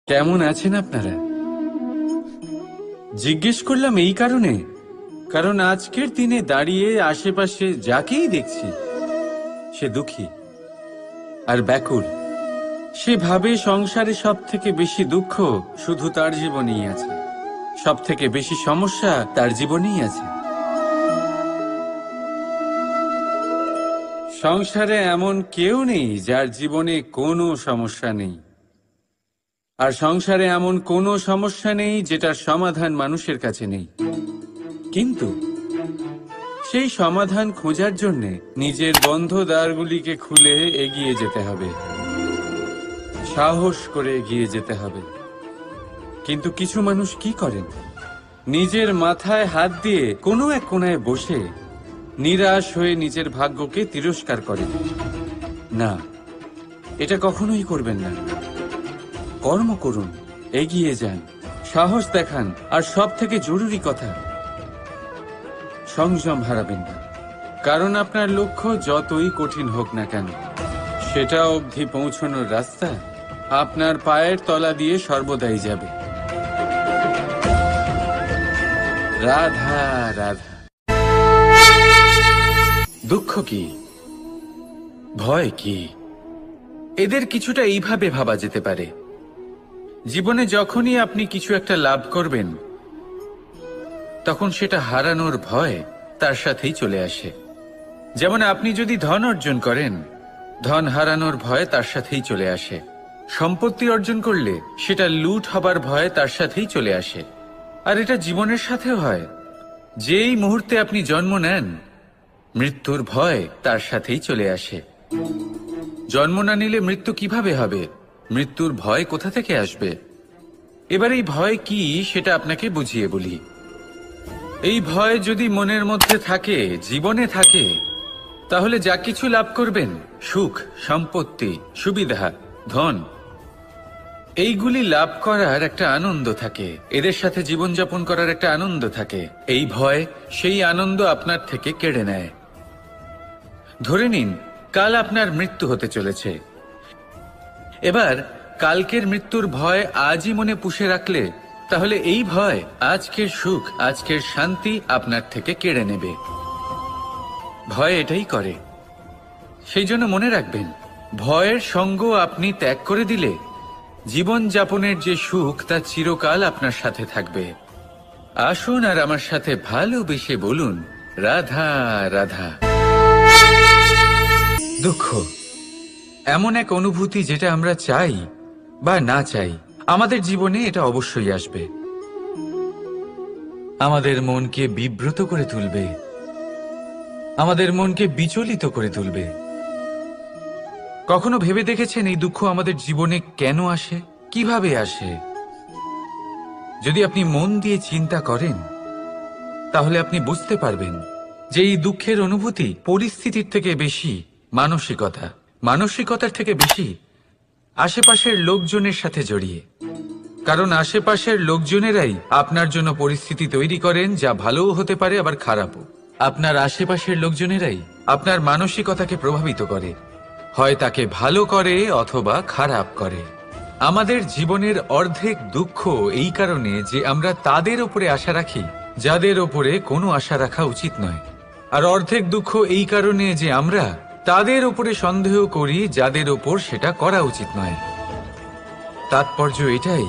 কেমন আছেন আপনারা? জিজ্ঞেস করলাম এই কারণে, কারণ আজকের দিনে দাঁড়িয়ে আশেপাশে যাকেই দেখছি সে দুঃখী আর ব্যাকুল। সে ভাবে সংসারে সব থেকে বেশি দুঃখ শুধু তার জীবনেই আছে, সব থেকে বেশি সমস্যা তার জীবনেই আছে। সংসারে এমন কেউ নেই যার জীবনে কোনো সমস্যা নেই, আর সংসারে এমন কোনো সমস্যা নেই যেটার সমাধান মানুষের কাছে নেই। কিন্তু সেই সমাধান খোঁজার জন্য নিজের বন্ধ দ্বারগুলিকে খুলে এগিয়ে যেতে হবে, সাহস করে এগিয়ে যেতে হবে। কিন্তু কিছু মানুষ কি করেন, নিজের মাথায় হাত দিয়ে কোনো এক কোণায় বসে নিরাশ হয়ে নিজের ভাগ্যকে তিরস্কার করেন। না, এটা কখনোই করবেন না। কর্ম করুন, এগিয়ে যান, সাহস দেখান, আর সব থেকে জরুরি কথা, সংযম হারাবেন না। কারণ আপনার লক্ষ্য যতই কঠিন হোক না কেন, সেটা অবধি পৌঁছানোর রাস্তা আপনার পায়ের তলা দিয়ে সর্বদাই যাবে। রাধা রাধা। দুঃখ কি, ভয় কি, এদের কিছুটা এইভাবে ভাবা যেতে পারে। জীবনে যখনই আপনি কিছু একটা লাভ করবেন, তখন সেটা হারানোর ভয় তার সাথেই চলে আসে। যেমন আপনি যদি ধন অর্জন করেন, ধন হারানোর ভয় তার সাথেই চলে আসে। সম্পত্তি অর্জন করলে সেটা লুট হবার ভয় তার সাথেই চলে আসে। আর এটা জীবনের সাথেও হয়। যেই মুহূর্তে আপনি জন্ম নেন, মৃত্যুর ভয় তার সাথেই চলে আসে। জন্ম না নিলে মৃত্যু কিভাবে হবে? মৃত্যুর ভয় কোথা থেকে আসবে? এবার এই ভয় কি সেটা আপনাকে বুঝিয়ে বলি। এই ভয় যদি মনের মধ্যে থাকে, জীবনে থাকে, তাহলে যা কিছু লাভ করবেন, সুখ, সম্পত্তি, সুবিধা, ধন, এইগুলি লাভ করার একটা আনন্দ থাকে, এদের সাথে জীবনযাপন করার একটা আনন্দ থাকে। এই ভয় সেই আনন্দ আপনার থেকে কেড়ে নেয়। ধরে নিন কাল আপনার মৃত্যু হতে চলেছে। এবার কালকের মৃত্যুর ভয় আজই মনে পুষে রাখলে, তাহলে এই ভয় আজকের সুখ, আজকের শান্তি আপনার থেকে কেড়ে নেবে। ভয় এটাই করে। সেই জন্য মনে রাখবেন, ভয়ের সঙ্গ আপনি ত্যাগ করে দিলে জীবন যাপনের যে সুখ তা চিরকাল আপনার সাথে থাকবে। আসুন আর আমার সাথে ভালোবেসে বলুন, রাধা রাধা। দুঃখ এমন এক অনুভূতি যেটা আমরা চাই বা না চাই, আমাদের জীবনে এটা অবশ্যই আসবে। আমাদের মনকে বিব্রত করে তুলবে, আমাদের মনকে বিচলিত করে তুলবে। কখনো ভেবে দেখেছেন এই দুঃখ আমাদের জীবনে কেন আসে, কিভাবে আসে? যদি আপনি মন দিয়ে চিন্তা করেন, তাহলে আপনি বুঝতে পারবেন যে এই দুঃখের অনুভূতি পরিস্থিতির থেকে বেশি মানসিকতার থেকে বেশি আশেপাশের লোকজনের সাথে জড়িয়ে। কারণ আশেপাশের লোকজনেরাই আপনার জন্য পরিস্থিতি তৈরি করেন, যা ভালোও হতে পারে আবার খারাপও। আপনার আশেপাশের লোকজনেরাই আপনার মানসিকতাকে প্রভাবিত করে, হয় তাকে ভালো করে অথবা খারাপ করে। আমাদের জীবনের অর্ধেক দুঃখ এই কারণে যে আমরা তাদের উপরে আশা রাখি যাদের ওপরে কোনো আশা রাখা উচিত নয়, আর অর্ধেক দুঃখ এই কারণে যে আমরা তাদের উপরে সন্দেহ করি যাদের ওপর সেটা করা উচিত নয়। তাৎপর্য এটাই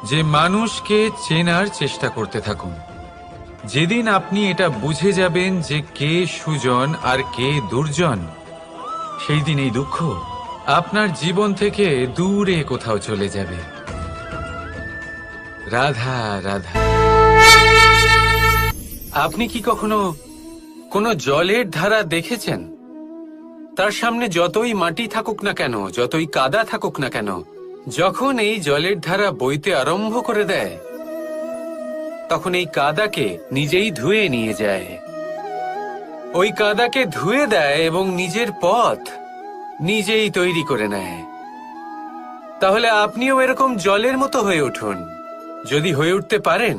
যে মানুষকে চেনার চেষ্টা করতে থাকুন। যেদিন আপনি এটা বুঝে যাবেন যে কে সুজন আর কে দুর্জন, সেই দিন এই দুঃখ আপনার জীবন থেকে দূরে কোথাও চলে যাবে। রাধা রাধা। আপনি কি কখনো কোনো জলের ধারা দেখেছেন? তার সামনে যতই মাটি থাকুক না কেন, যতই কাদা থাকুক না কেন, যখন এই জলের ধারা বইতে আরম্ভ করে দেয়, তখন এই কাদাকে নিজেই ধুয়ে নিয়ে যায়। ওই কাদাকে ধুয়ে দেয় এবং নিজের পথ নিজেই তৈরি করে নেয়। তাহলে আপনিও এরকম জলের মতো হয়ে উঠুন। যদি হয়ে উঠতে পারেন,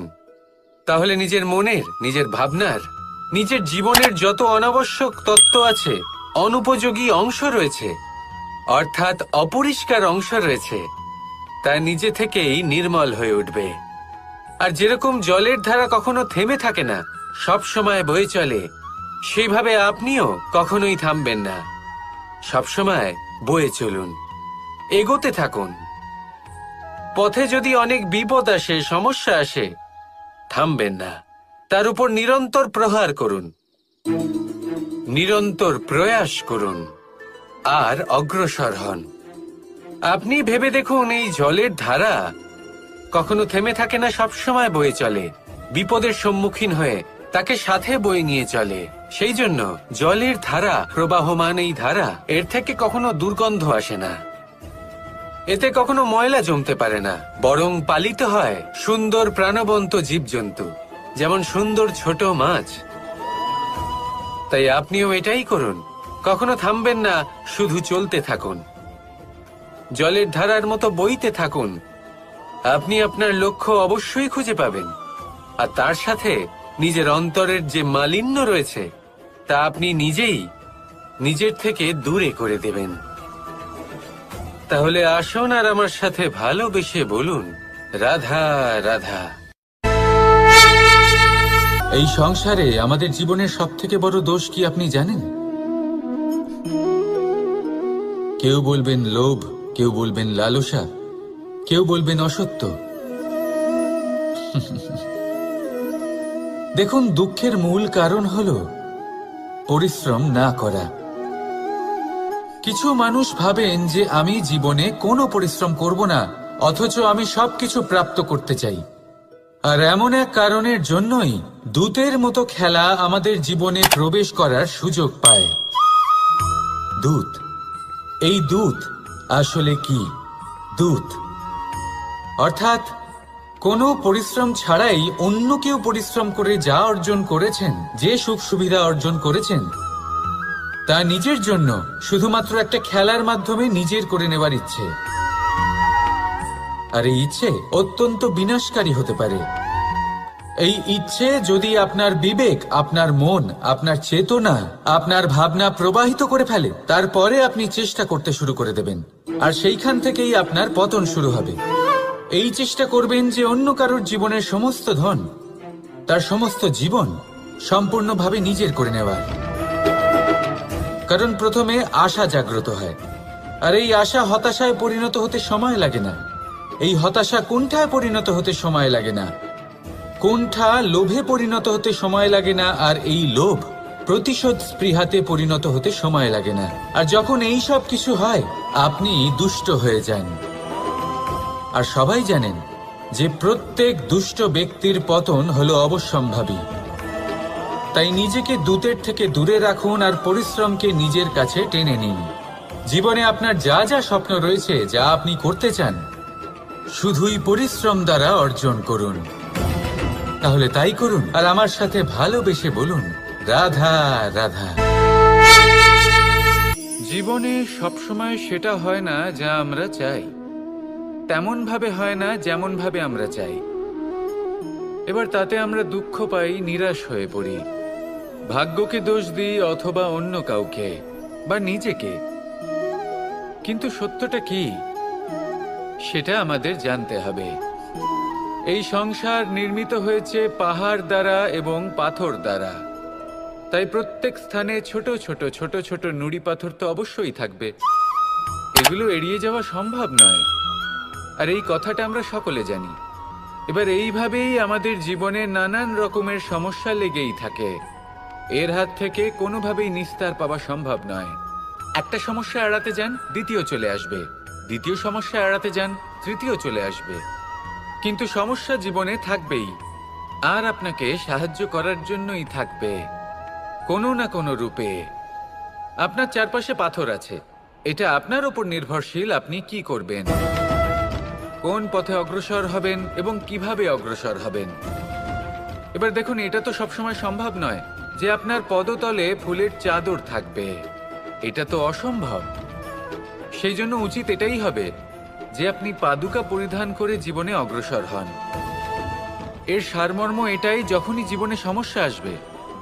তাহলে নিজের মনের, নিজের ভাবনার, নিজের জীবনের যত অনাবশ্যক তত্ত্ব আছে, অনুপযোগী অংশ রয়েছে, অর্থাৎ অপরিষ্কার অংশ রয়েছে, তা নিজে থেকেই নির্মল হয়ে উঠবে। আর যেরকম জলের ধারা কখনো থেমে থাকে না, সব সময় বয়ে চলে, সেইভাবে আপনিও কখনোই থামবেন না। সব সময় বয়ে চলুন, এগোতে থাকুন। পথে যদি অনেক বিপদ আসে, সমস্যা আসে, থামবেন না, তার উপর নিরন্তর প্রহার করুন, নিরন্তর প্রয়াস করুন আর অগ্রসর হন। আপনি ভেবে দেখুন, এই জলের ধারা কখনো থেমে থাকে না, সবসময় বয়ে চলে, বিপদের সম্মুখীন হয়ে তাকে সাথে বয়ে নিয়ে চলে। সেই জন্য জলের ধারা, প্রবাহমান এই ধারা, এর থেকে কখনো দুর্গন্ধ আসে না, এতে কখনো ময়লা জমতে পারে না, বরং পালিত হয় সুন্দর প্রাণবন্ত জীবজন্তু, যেমন সুন্দর ছোট মাছ। তাই আপনিও এটাই করুন, কখনো থামবেন না, শুধু চলতে থাকুন, জলের ধারার মতো বইতে থাকুন। আপনি আপনার লক্ষ্য অবশ্যই খুঁজে পাবেন, আর তার সাথে নিজের অন্তরের যে মালিন্য রয়েছে তা আপনি নিজেই নিজের থেকে দূরে করে দেবেন। তাহলে আসুন আর আমার সাথে ভালোবেসে বলুন, রাধা রাধা। এই সংসারে আমাদের জীবনের সবথেকে বড় দোষ কি আপনি জানেন? কেউ বলবেন লোভ, কেউ বলবেন লালসা, কেউ বলবেন অসত্য। দেখুন, দুঃখের মূল কারণ হলো পরিশ্রম না করা। কিছু মানুষ ভাবেন যে আমি জীবনে কোনো পরিশ্রম করব না, অথচ আমি সবকিছু প্রাপ্ত করতে চাই। আর এমন এক কারণের জন্যই দূতের মতো খেলা আমাদের জীবনে প্রবেশ করার সুযোগ পায়। দূত, এই দূত আসলে কি? দূত অর্থাৎ কোনো পরিশ্রম ছাড়াই অন্য কেউ পরিশ্রম করে যা অর্জন করেছেন, যে সুখ সুবিধা অর্জন করেছেন, তা নিজের জন্য শুধুমাত্র একটা খেলার মাধ্যমে নিজের করে নেবার ইচ্ছে। আর এই ইচ্ছে অত্যন্ত বিনাশকারী হতে পারে। এই ইচ্ছে যদি আপনার বিবেক, আপনার মন, আপনার চেতনা, আপনার ভাবনা প্রবাহিত করে ফেলে, তারপরে আপনি চেষ্টা করতে শুরু করে দেবেন, আর সেইখান থেকেই আপনার পতন শুরু হবে। এই চেষ্টা করবেন যে অন্য কারোর জীবনের সমস্ত ধন, তার সমস্ত জীবন সম্পূর্ণভাবে নিজের করে নেওয়ার। কারণ প্রথমে আশা জাগ্রত হয়, আর এই আশা হতাশায় পরিণত হতে সময় লাগে না। এই হতাশা কুণ্ঠায় পরিণত হতে সময় লাগে না, কুণ্ঠা লোভে পরিণত হতে সময় লাগে না, আর এই লোভ প্রতিশোধ স্পৃহাতে পরিণত হতে সময় লাগে না। আর যখন এই সব কিছু হয়, আপনি দুষ্ট হয়ে যান। আর সবাই জানেন যে প্রত্যেক দুষ্ট ব্যক্তির পতন হলো অবশ্যম্ভাবী। তাই নিজেকে দূতের থেকে দূরে রাখুন আর পরিশ্রমকে নিজের কাছে টেনে নিন। জীবনে আপনার যা যা স্বপ্ন রয়েছে, যা আপনি করতে চান, শুধুই পরিশ্রম দ্বারা অর্জন করুন। তাহলে তাই করুন, আর আমার সাথে ভালোবেসে বলুন, রাধা রাধা। জীবনে সবসময় সেটা হয় না যা আমরা চাই, তেমন ভাবে হয় না যেমন ভাবে আমরা চাই। এবার তাতে আমরা দুঃখ পাই, নিরাশ হয়ে পড়ি, ভাগ্যকে দোষ দিই অথবা অন্য কাউকে বা নিজেকে। কিন্তু সত্যটা কি, সেটা আমাদের জানতে হবে। এই সংসার নির্মিত হয়েছে পাহাড় দ্বারা এবং পাথর দ্বারা। তাই প্রত্যেক স্থানে ছোট ছোট ছোট ছোট নুড়ি পাথর তো অবশ্যই থাকবে, এগুলো এড়িয়ে যাওয়া সম্ভব নয়। আর এই কথাটা আমরা সকলে জানি। এবার এইভাবেই আমাদের জীবনে নানান রকমের সমস্যা লেগেই থাকে। এর হাত থেকে কোনোভাবেই নিস্তার পাওয়া সম্ভব নয়। একটা সমস্যা এড়াতে যান, দ্বিতীয় চলে আসবে, দ্বিতীয় সমস্যা এড়াতে যান, তৃতীয় চলে আসবে। কিন্তু সমস্যা জীবনে থাকবেই, আর আপনাকে সাহায্য করার জন্যই থাকবে কোনো না কোনো রূপে। আপনার চারপাশে পাথর আছে, এটা আপনার উপর নির্ভরশীল আপনি কি করবেন, কোন পথে অগ্রসর হবেন এবং কিভাবে অগ্রসর হবেন। এবার দেখুন, এটা তো সবসময় সম্ভব নয় যে আপনার পদতলে ফুলের চাদর থাকবে, এটা তো অসম্ভব। সেই জন্য উচিত এটাই হবে যে আপনি পাদুকা পরিধান করে জীবনে অগ্রসর হন। এর সারমর্ম এটাই, যখনই জীবনে সমস্যা আসবে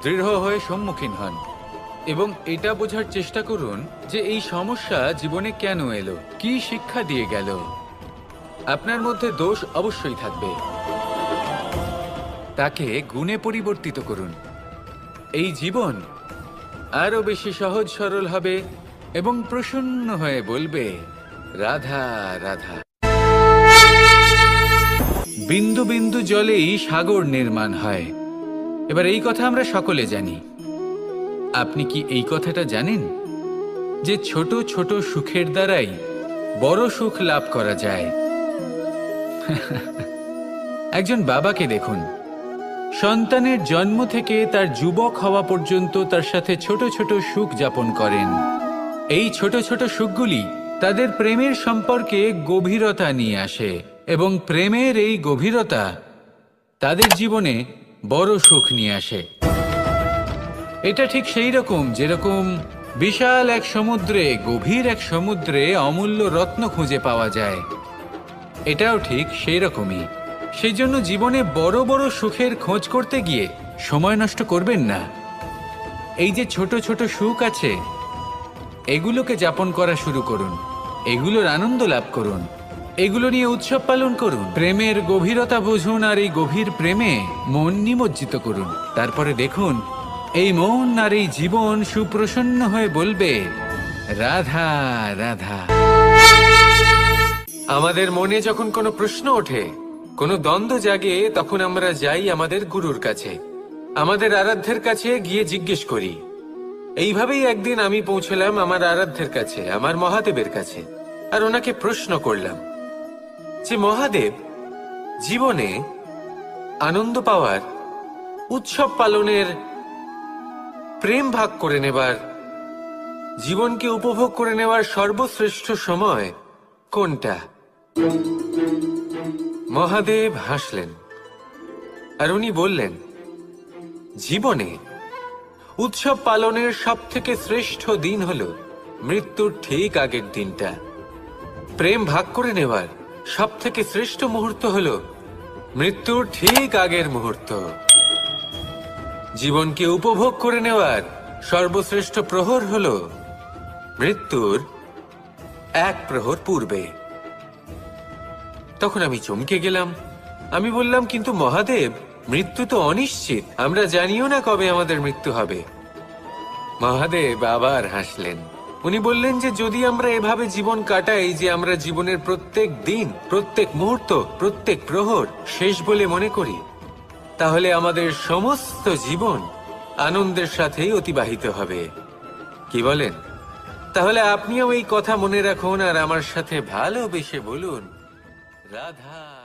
দৃঢ় হয়ে সম্মুখীন হন এবং এটা বোঝার চেষ্টা করুন যে এই সমস্যা জীবনে কেন এলো, কি শিক্ষা দিয়ে গেল। আপনার মধ্যে দোষ অবশ্যই থাকবে, তাকে গুণে পরিবর্তিত করুন। এই জীবন আরো বেশি সহজ সরল হবে এবং প্রসন্ন হয়ে বলবে, রাধা রাধা। বিন্দু বিন্দু জলেই সাগর নির্মাণ হয়। এবার এই কথা আমরা সকলে জানি। আপনি কি এই কথাটা জানেন যে ছোট ছোট সুখের দ্বারাই বড় সুখ লাভ করা যায়? একজন বাবাকে দেখুন, সন্তানের জন্ম থেকে তার যুবক হওয়া পর্যন্ত তার সাথে ছোট ছোট সুখ যাপন করেন। এই ছোট ছোট সুখগুলি তাদের প্রেমের সম্পর্কে গভীরতা নিয়ে আসে এবং প্রেমের এই গভীরতা তাদের জীবনে বড় সুখ নিয়ে আসে। এটা ঠিক সেই রকম যেরকম বিশাল এক সমুদ্রে, গভীর এক সমুদ্রে অমূল্য রত্ন খুঁজে পাওয়া যায়। এটাও ঠিক সেই রকমই। সেই জন্য জীবনে বড় বড় সুখের খোঁজ করতে গিয়ে সময় নষ্ট করবেন না। এই যে ছোট ছোট সুখ আছে, এগুলোকে যাপন করা শুরু করুন, এগুলোর আনন্দ লাভ করুন, এগুলো নিয়ে উৎসব পালন করুন, প্রেমের গভীরতা বুঝুন আর এই গভীর প্রেমে মন নিমজ্জিত করুন। তারপরে দেখুন এই মন আর এই জীবন সুপ্রসন্ন হয়ে বলবে, রাধা রাধা। আমাদের মনে যখন কোনো প্রশ্ন ওঠে, কোনো দ্বন্দ্ব জাগে, তখন আমরা যাই আমাদের গুরুর কাছে, আমাদের আরাধ্যের কাছে গিয়ে জিজ্ঞেস করি। এইভাবেই একদিন আমি পৌঁছলাম আমার আরাধ্যের কাছে, আমার মহাদেবের কাছে, আর ওনাকে প্রশ্ন করলাম যে মহাদেব, জীবনে আনন্দ পাওয়ার, উৎসব পালনের, প্রেম ভাগ করে নেবার, জীবনকে উপভোগ করে নেওয়ার সর্বশ্রেষ্ঠ সময় কোনটা? মহাদেব হাসলেন আর উনি বললেন, জীবনে উৎসব পালনের সব থেকে শ্রেষ্ঠ দিন হলো মৃত্যুর ঠিক আগের দিনটা। প্রেম ভাগ করে নেওয়ার সব থেকে শ্রেষ্ঠ মুহূর্ত হলো মৃত্যুর ঠিক আগের মুহূর্ত। জীবনকে উপভোগ করে নেওয়ার সর্বশ্রেষ্ঠ প্রহর হলো মৃত্যুর এক প্রহর পূর্বে। তখন আমি চমকে গেলাম। আমি বললাম, কিন্তু মহাদেব, মৃত্যু তো অনিশ্চিত, আমরা জানিও না কবে আমাদের মৃত্যু হবে। মহাদেব আবার হাসলেন। উনি বললেন যে যদি আমরা এভাবে জীবন কাটাই যে আমরা জীবনের প্রত্যেক দিন, প্রত্যেক মুহূর্ত, প্রত্যেক প্রহর শেষ বলে মনে করি, তাহলে আমাদের সমস্ত জীবন আনন্দের সাথেই অতিবাহিত হবে। কি বলেন? তাহলে আপনিও এই কথা মনে রাখুন আর আমার সাথে ভালোবেসে বলুন, রাধা।